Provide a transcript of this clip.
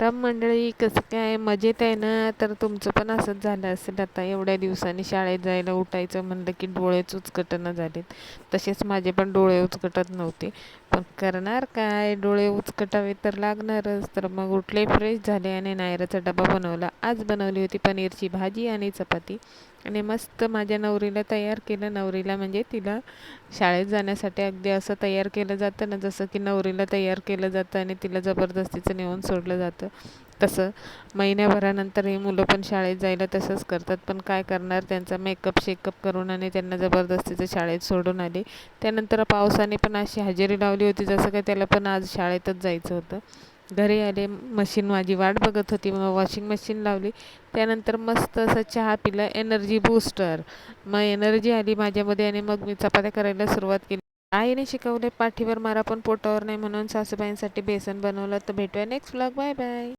राम मंडळी, कसं काय मजेत आहे ना? तर तुमचं पण असंच झालं असेल. आता एवढ्या दिवसांनी शाळेत जायला उठायचं म्हणलं की डोळेच उचकटना झालेत. तसेच माझे पण डोळे उचकटत नव्हते, पण करणार काय, डोळे उचकटावे तर लागणारच. तर मग उठले, फ्रेश झाले आणि नायराचा डबा बनवला. आज बनवली होती पनीरची भाजी आणि चपाती, आणि मस्त माझ्या नवरीला तयार केलं. नवरीला म्हणजे तिला शाळेत जाण्यासाठी अगदी असं तयार केलं जातं ना, जसं की नवरीला तयार केलं जातं आणि तिला जबरदस्तीचं नेऊन सोडलं जातं. तसं महिन्याभरानंतर ही मुलं पण शाळेत जायला तसंच करतात. पण काय करणार, त्यांचा मेकअप शेकअप करून आणि त्यांना जबरदस्तीचं शाळेत सोडून आले. त्यानंतर पावसाने पण अशी हजेरी लावली होती, जसं काय त्याला पण आज शाळेतच जायचं होतं. घरी आले, मशीन माझी वाट बघत होती, मग वॉशिंग मशीन लावली. त्यानंतर मस्त असं चहा पिला, एनर्जी बूस्टर. मग एनर्जी आली माझ्यामध्ये आणि मग मी चपात्या करायला सुरुवात केली. आईने शिकवले पाठीवर मारा पण पोटावर नाही, म्हणून सासूबाईंसाठी बेसन बनवलं. तर भेटूया नेक्स्ट व्लॉग. Bye bye.